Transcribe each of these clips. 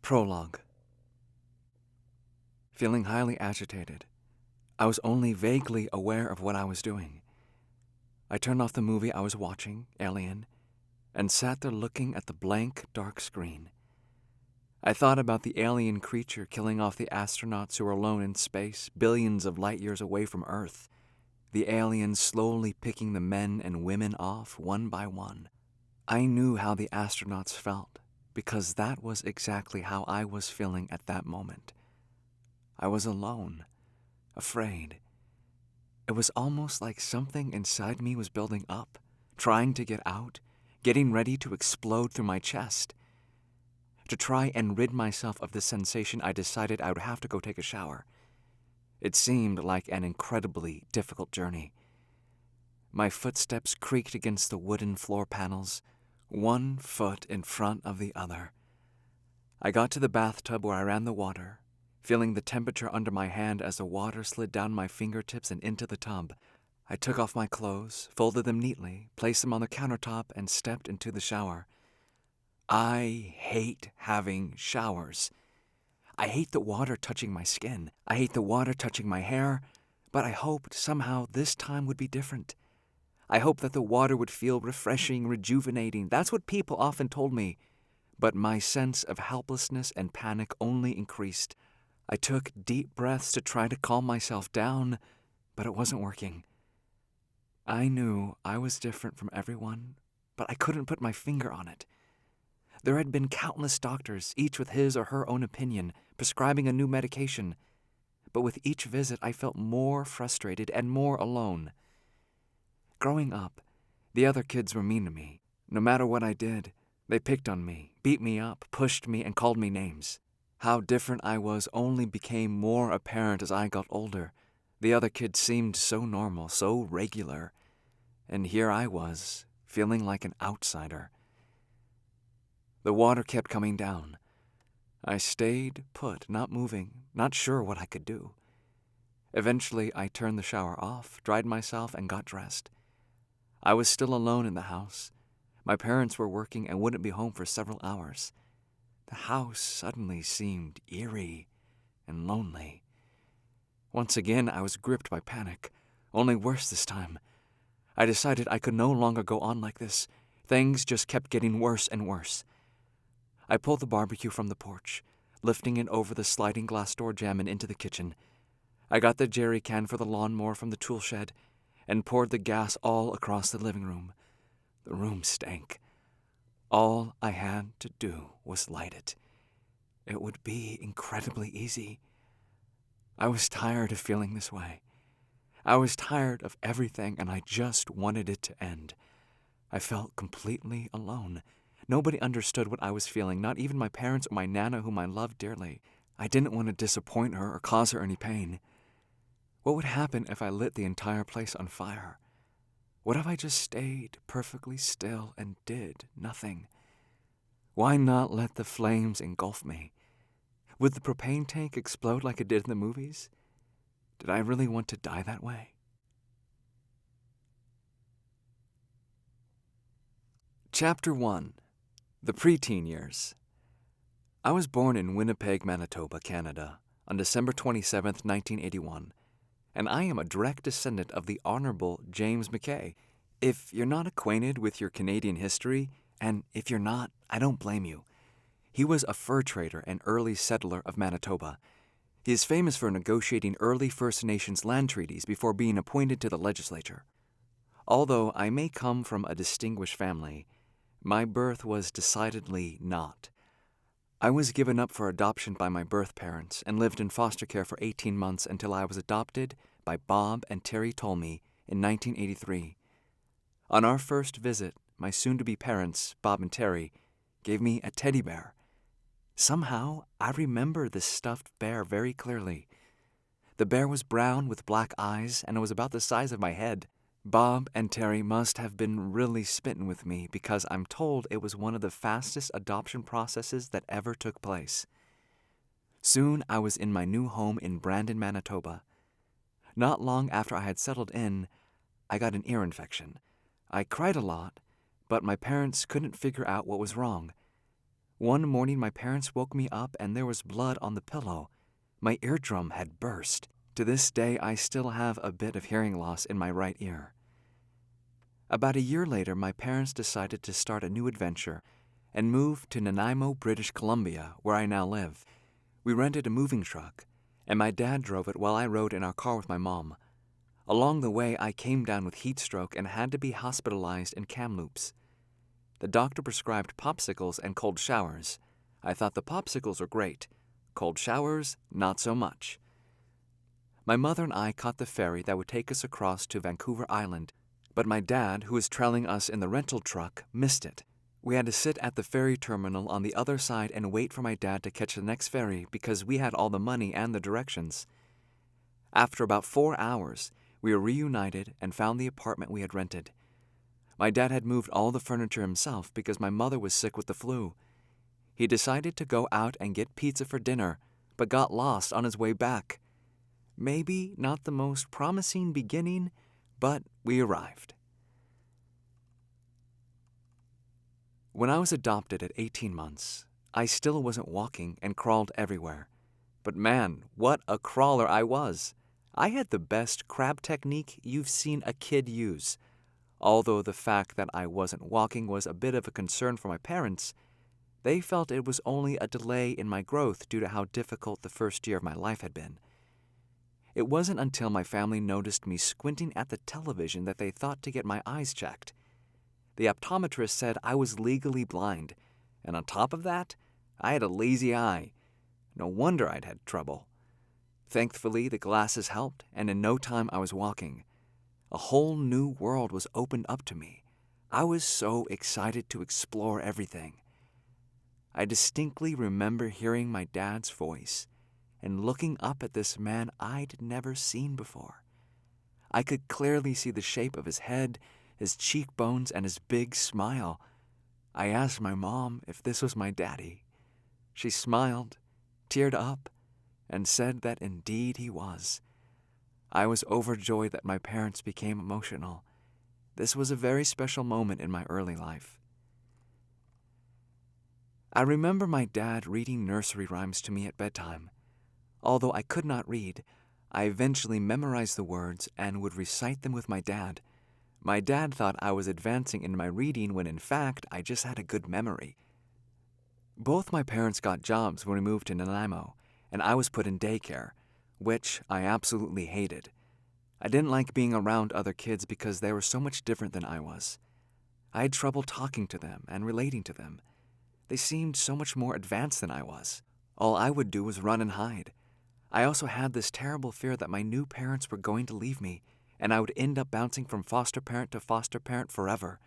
Prologue. Feeling highly agitated, I was only vaguely aware of what I was doing. I turned off the movie I was watching, Alien, and sat there looking at the blank, dark screen. I thought about the alien creature killing off the astronauts who were alone in space, billions of light years away from Earth. The aliens slowly picking the men and women off one by one. I knew how the astronauts felt, because that was exactly how I was feeling at that moment. I was alone, afraid. It was almost like something inside me was building up, trying to get out, getting ready to explode through my chest. To try and rid myself of this sensation, I decided I would have to go take a shower. It seemed like an incredibly difficult journey. My footsteps creaked against the wooden floor panels, one foot in front of the other. I got to the bathtub where I ran the water, feeling the temperature under my hand as the water slid down my fingertips and into the tub. I took off my clothes, folded them neatly, placed them on the countertop, and stepped into the shower. I hate having showers. I hate the water touching my skin. I hate the water touching my hair, but I hoped somehow this time would be different. I hoped that the water would feel refreshing, rejuvenating. That's what people often told me. But my sense of helplessness and panic only increased. I took deep breaths to try to calm myself down, but it wasn't working. I knew I was different from everyone, but I couldn't put my finger on it. There had been countless doctors, each with his or her own opinion, prescribing a new medication. But with each visit, I felt more frustrated and more alone. Growing up, the other kids were mean to me. No matter what I did, they picked on me, beat me up, pushed me, and called me names. How different I was only became more apparent as I got older. The other kids seemed so normal, so regular. And here I was, feeling like an outsider. The water kept coming down. I stayed put, not moving, not sure what I could do. Eventually, I turned the shower off, dried myself, and got dressed. I was still alone in the house. My parents were working and wouldn't be home for several hours. The house suddenly seemed eerie and lonely. Once again, I was gripped by panic, only worse this time. I decided I could no longer go on like this. Things just kept getting worse and worse. I pulled the barbecue from the porch, lifting it over the sliding glass door jamb and into the kitchen. I got the jerry can for the lawnmower from the tool shed and poured the gas all across the living room. The room stank. All I had to do was light it. It would be incredibly easy. I was tired of feeling this way. I was tired of everything, and I just wanted it to end. I felt completely alone. Nobody understood what I was feeling, not even my parents or my Nana, whom I loved dearly. I didn't want to disappoint her or cause her any pain. What would happen if I lit the entire place on fire? What if I just stayed perfectly still and did nothing? Why not let the flames engulf me? Would the propane tank explode like it did in the movies? Did I really want to die that way? Chapter 1. The Preteen Years. I was born in Winnipeg, Manitoba, Canada, on December 27, 1981, and I am a direct descendant of the Honorable James Mackay. If you're not acquainted with your Canadian history, and if you're not, I don't blame you. He was a fur trader and early settler of Manitoba. He is famous for negotiating early First Nations land treaties before being appointed to the legislature. Although I may come from a distinguished family, my birth was decidedly not. I was given up for adoption by my birth parents and lived in foster care for 18 months until I was adopted by Bob and Terry Tolmie in 1983. On our first visit, my soon-to-be parents, Bob and Terry, gave me a teddy bear. Somehow, I remember this stuffed bear very clearly. The bear was brown with black eyes, and it was about the size of my head. Bob and Terry must have been really smitten with me because I'm told it was one of the fastest adoption processes that ever took place. Soon I was in my new home in Brandon, Manitoba. Not long after I had settled in, I got an ear infection. I cried a lot, but my parents couldn't figure out what was wrong. One morning, my parents woke me up and there was blood on the pillow. My eardrum had burst. To this day, I still have a bit of hearing loss in my right ear. About a year later, my parents decided to start a new adventure and moved to Nanaimo, British Columbia, where I now live. We rented a moving truck, and my dad drove it while I rode in our car with my mom. Along the way, I came down with heat stroke and had to be hospitalized in Kamloops. The doctor prescribed popsicles and cold showers. I thought the popsicles were great. Cold showers, not so much. My mother and I caught the ferry that would take us across to Vancouver Island, but my dad, who was trailing us in the rental truck, missed it. We had to sit at the ferry terminal on the other side and wait for my dad to catch the next ferry because we had all the money and the directions. After about 4 hours, we were reunited and found the apartment we had rented. My dad had moved all the furniture himself because my mother was sick with the flu. He decided to go out and get pizza for dinner, but got lost on his way back. Maybe not the most promising beginning, but we arrived. When I was adopted at 18 months, I still wasn't walking and crawled everywhere. But man, what a crawler I was! I had the best crab technique you've seen a kid use. Although the fact that I wasn't walking was a bit of a concern for my parents, they felt it was only a delay in my growth due to how difficult the first year of my life had been. It wasn't until my family noticed me squinting at the television that they thought to get my eyes checked. The optometrist said I was legally blind, and on top of that, I had a lazy eye. No wonder I'd had trouble. Thankfully, the glasses helped, and in no time I was walking. A whole new world was opened up to me. I was so excited to explore everything. I distinctly remember hearing my dad's voice and looking up at this man I'd never seen before. I could clearly see the shape of his head, his cheekbones, and his big smile. I asked my mom if this was my daddy. She smiled, teared up, and said that indeed he was. I was overjoyed that my parents became emotional. This was a very special moment in my early life. I remember my dad reading nursery rhymes to me at bedtime. Although I could not read, I eventually memorized the words and would recite them with my dad. My dad thought I was advancing in my reading when in fact I just had a good memory. Both my parents got jobs when we moved to Nanaimo, and I was put in daycare, which I absolutely hated. I didn't like being around other kids because they were so much different than I was. I had trouble talking to them and relating to them. They seemed so much more advanced than I was. All I would do was run and hide. I also had this terrible fear that my new parents were going to leave me, and I would end up bouncing from foster parent to foster parent forever.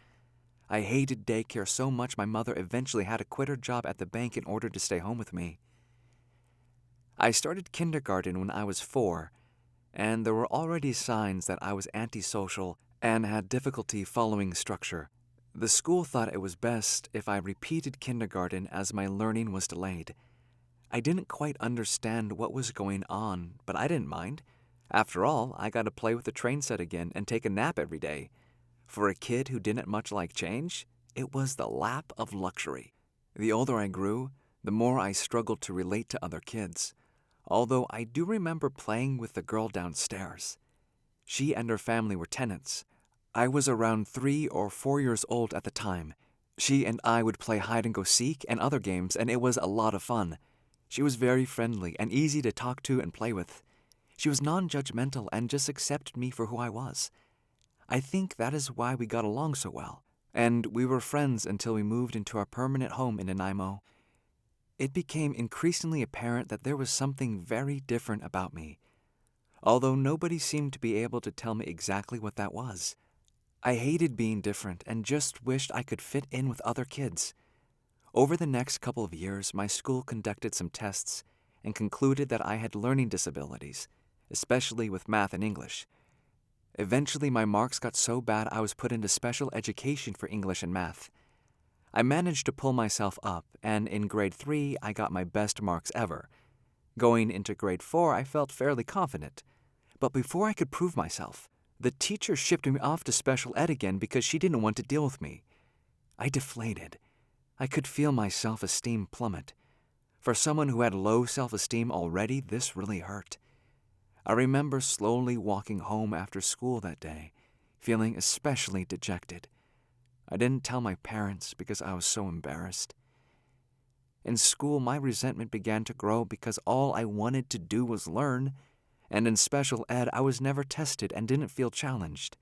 I hated daycare so much my mother eventually had to quit her job at the bank in order to stay home with me. I started kindergarten when I was 4, and there were already signs that I was antisocial and had difficulty following structure. The school thought it was best if I repeated kindergarten as my learning was delayed. I didn't quite understand what was going on, but I didn't mind. After all, I got to play with the train set again and take a nap every day. For a kid who didn't much like change, it was the lap of luxury. The older I grew, the more I struggled to relate to other kids. Although I do remember playing with the girl downstairs. She and her family were tenants. I was around 3 or 4 years old at the time. She and I would play hide-and-go-seek and other games, and it was a lot of fun. She was very friendly and easy to talk to and play with. She was non-judgmental and just accepted me for who I was. I think that is why we got along so well. And we were friends until we moved into our permanent home in Nanaimo. It became increasingly apparent that there was something very different about me, although nobody seemed to be able to tell me exactly what that was. I hated being different and just wished I could fit in with other kids. Over the next couple of years, my school conducted some tests and concluded that I had learning disabilities, especially with math and English. Eventually, my marks got so bad I was put into special education for English and math. I managed to pull myself up, and in grade 3, I got my best marks ever. Going into grade 4, I felt fairly confident. But before I could prove myself, the teacher shipped me off to special ed again because she didn't want to deal with me. I deflated. I could feel my self-esteem plummet. For someone who had low self-esteem already, this really hurt. I remember slowly walking home after school that day, feeling especially dejected. I didn't tell my parents because I was so embarrassed. In school, my resentment began to grow because all I wanted to do was learn, and in special ed, I was never tested and didn't feel challenged.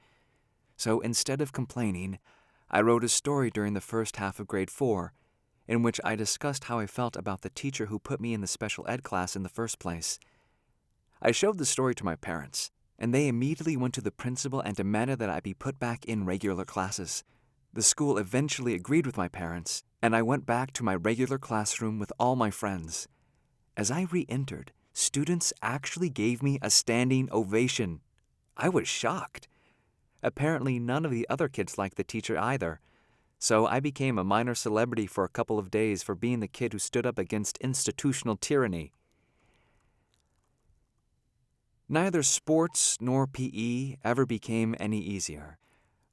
So instead of complaining, I wrote a story during the first half of grade 4, in which I discussed how I felt about the teacher who put me in the special ed class in the first place. I showed the story to my parents, and they immediately went to the principal and demanded that I be put back in regular classes. The school eventually agreed with my parents, and I went back to my regular classroom with all my friends. As I re-entered, students actually gave me a standing ovation. I was shocked. Apparently, none of the other kids liked the teacher either, so I became a minor celebrity for a couple of days for being the kid who stood up against institutional tyranny. Neither sports nor PE ever became any easier.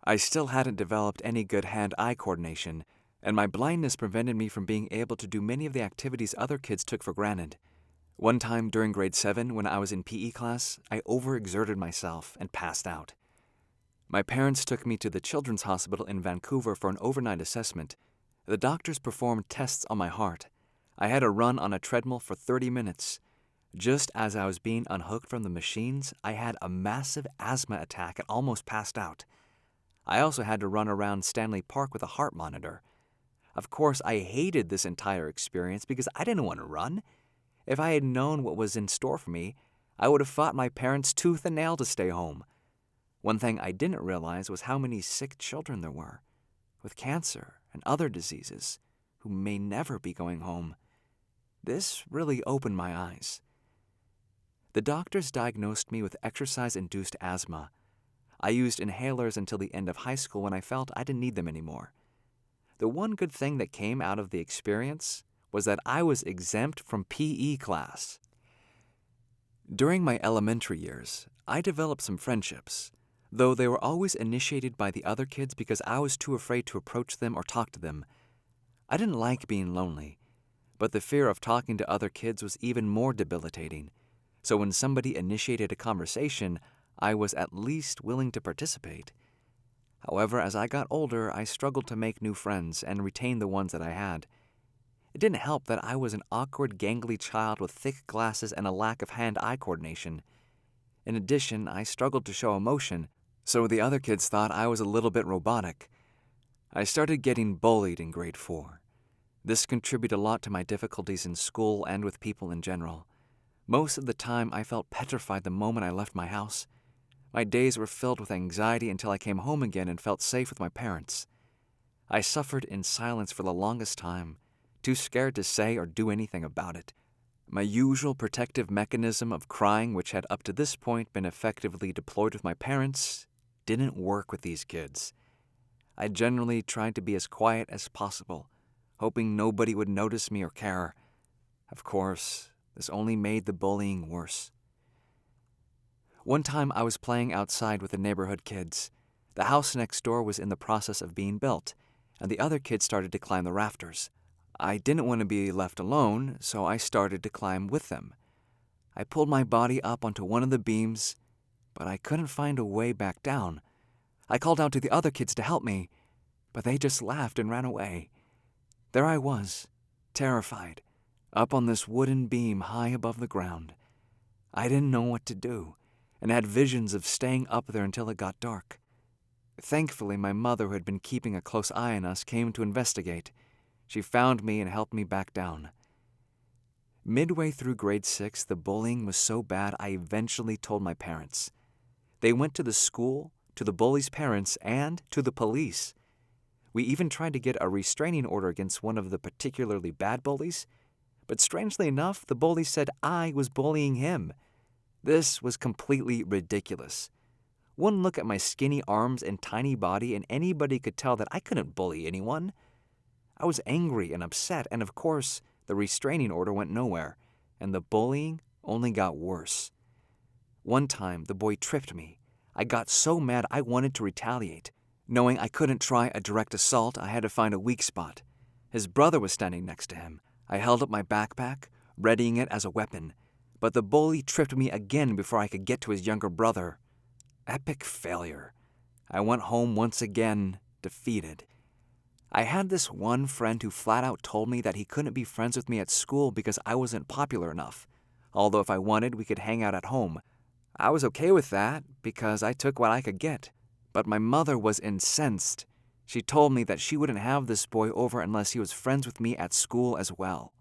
I still hadn't developed any good hand-eye coordination, and my blindness prevented me from being able to do many of the activities other kids took for granted. One time during grade 7, when I was in PE class, I overexerted myself and passed out. My parents took me to the Children's Hospital in Vancouver for an overnight assessment. The doctors performed tests on my heart. I had to run on a treadmill for 30 minutes. Just as I was being unhooked from the machines, I had a massive asthma attack and almost passed out. I also had to run around Stanley Park with a heart monitor. Of course, I hated this entire experience because I didn't want to run. If I had known what was in store for me, I would have fought my parents tooth and nail to stay home. One thing I didn't realize was how many sick children there were, with cancer and other diseases, who may never be going home. This really opened my eyes. The doctors diagnosed me with exercise-induced asthma. I used inhalers until the end of high school when I felt I didn't need them anymore. The one good thing that came out of the experience was that I was exempt from PE class. During my elementary years, I developed some friendships, though they were always initiated by the other kids because I was too afraid to approach them or talk to them. I didn't like being lonely, but the fear of talking to other kids was even more debilitating. So when somebody initiated a conversation, I was at least willing to participate. However, as I got older, I struggled to make new friends and retain the ones that I had. It didn't help that I was an awkward, gangly child with thick glasses and a lack of hand-eye coordination. In addition, I struggled to show emotion, so the other kids thought I was a little bit robotic. I started getting bullied in grade 4. This contributed a lot to my difficulties in school and with people in general. Most of the time, I felt petrified the moment I left my house. My days were filled with anxiety until I came home again and felt safe with my parents. I suffered in silence for the longest time, too scared to say or do anything about it. My usual protective mechanism of crying, which had up to this point been effectively deployed with my parents, didn't work with these kids. I generally tried to be as quiet as possible, hoping nobody would notice me or care. Of course, this only made the bullying worse. One time I was playing outside with the neighborhood kids. The house next door was in the process of being built, and the other kids started to climb the rafters. I didn't want to be left alone, so I started to climb with them. I pulled my body up onto one of the beams, but I couldn't find a way back down. I called out to the other kids to help me, but they just laughed and ran away. There I was, terrified, up on this wooden beam high above the ground. I didn't know what to do, and had visions of staying up there until it got dark. Thankfully, my mother, who had been keeping a close eye on us, came to investigate. She found me and helped me back down. Midway through grade 6, the bullying was so bad I eventually told my parents. They went to the school, to the bully's parents, and to the police. We even tried to get a restraining order against one of the particularly bad bullies, but strangely enough, the bully said I was bullying him. This was completely ridiculous. One look at my skinny arms and tiny body and anybody could tell that I couldn't bully anyone. I was angry and upset, and of course, the restraining order went nowhere, and the bullying only got worse. One time, the boy tripped me. I got so mad I wanted to retaliate. Knowing I couldn't try a direct assault, I had to find a weak spot. His brother was standing next to him. I held up my backpack, readying it as a weapon, but the bully tripped me again before I could get to his younger brother. Epic failure. I went home once again, defeated. I had this one friend who flat out told me that he couldn't be friends with me at school because I wasn't popular enough, although if I wanted, we could hang out at home. I was okay with that because I took what I could get, but my mother was incensed. She told me that she wouldn't have this boy over unless he was friends with me at school as well.